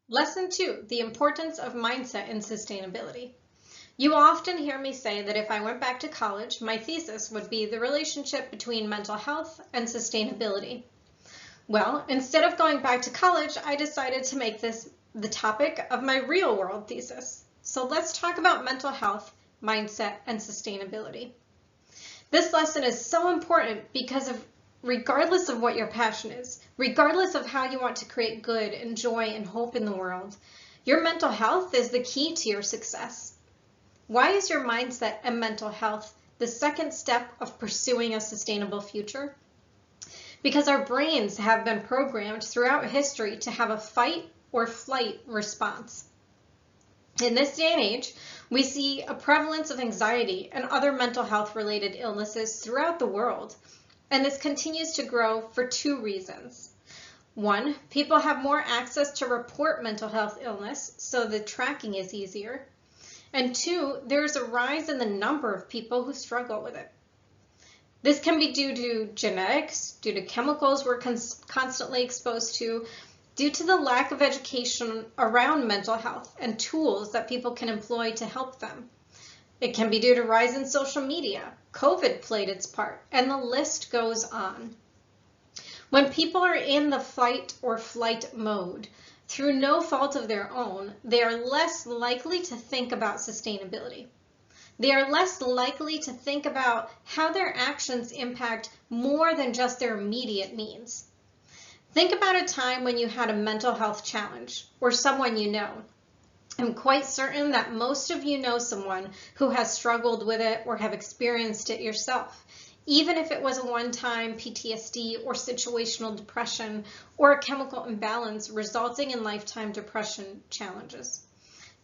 Lesson 2, the importance of mindset and sustainability. You often hear me say that if I went back to college, my thesis would be the relationship between mental health and sustainability. Well, instead of going back to college, I decided to make this the topic of my real world thesis. So let's talk about mental health, mindset, and sustainability. This lesson is so important because regardless of what your passion is, regardless of how you want to create good and joy and hope in the world, your mental health is the key to your success. Why is your mindset and mental health the second step of pursuing a sustainable future? Because our brains have been programmed throughout history to have a fight or flight response. In this day and age, we see a prevalence of anxiety and other mental health related illnesses throughout the world, and this continues to grow for two reasons. One, people have more access to report mental health illness, so the tracking is easier. And two, there's a rise in the number of people who struggle with it. This can be due to genetics, due to chemicals we're constantly exposed to, due to the lack of education around mental health and tools that people can employ to help them. It can be due to rise in social media. COVID played its part, and the list goes on. When people are in the fight or flight mode, through no fault of their own, they are less likely to think about sustainability. They are less likely to think about how their actions impact more than just their immediate needs. Think about a time when you had a mental health challenge or someone you know. I'm quite certain that most of you know someone who has struggled with it or have experienced it yourself, even if it was a one-time PTSD or situational depression or a chemical imbalance resulting in lifetime depression challenges.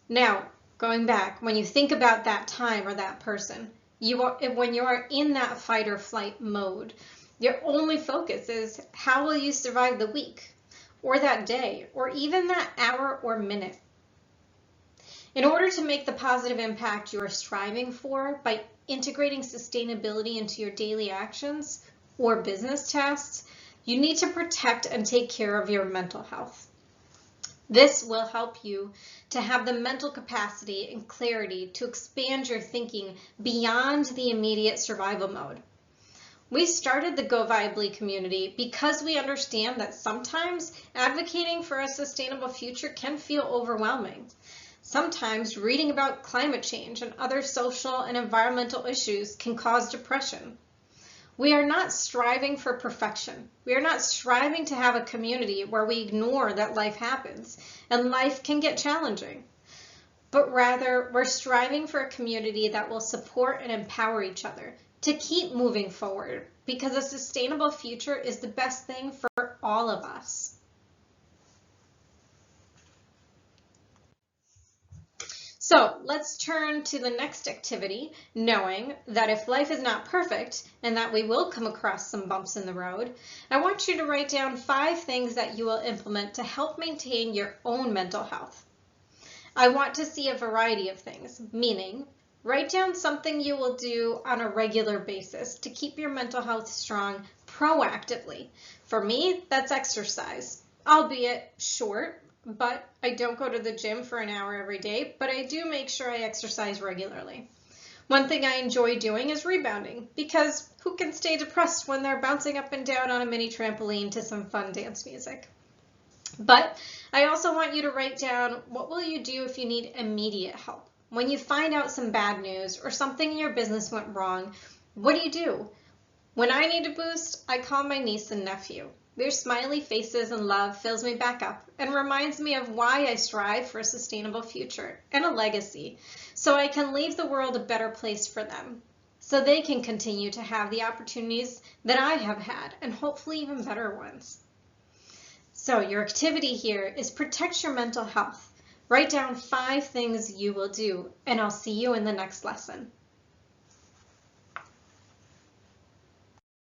Now, going back, when you think about that time or that person, when you are in that fight or flight mode, your only focus is how will you survive the week or that day or even that hour or minute. In order to make the positive impact you are striving for by integrating sustainability into your daily actions or business tasks, you need to protect and take care of your mental health. This will help you to have the mental capacity and clarity to expand your thinking beyond the immediate survival mode. We started the Go Viably community because we understand that sometimes advocating for a sustainable future can feel overwhelming. Sometimes reading about climate change and other social and environmental issues can cause depression. We are not striving for perfection. We are not striving to have a community where we ignore that life happens and life can get challenging. But rather, we're striving for a community that will support and empower each other to keep moving forward because a sustainable future is the best thing for all of us. So let's turn to the next activity, knowing that if life is not perfect and that we will come across some bumps in the road, I want you to write down 5 things that you will implement to help maintain your own mental health. I want to see a variety of things, meaning write down something you will do on a regular basis to keep your mental health strong proactively. For me, that's exercise, albeit short, but I don't go to the gym for an hour every day, but I do make sure I exercise regularly. One thing I enjoy doing is rebounding, because who can stay depressed when they're bouncing up and down on a mini trampoline to some fun dance music? But I also want you to write down what will you do if you need immediate help. When you find out some bad news or something in your business went wrong, what do? When I need a boost, I call my niece and nephew. Their smiley faces and love fills me back up and reminds me of why I strive for a sustainable future and a legacy, so I can leave the world a better place for them, so they can continue to have the opportunities that I have had and hopefully even better ones. So your activity here is protect your mental health. Write down 5 things you will do, and I'll see you in the next lesson.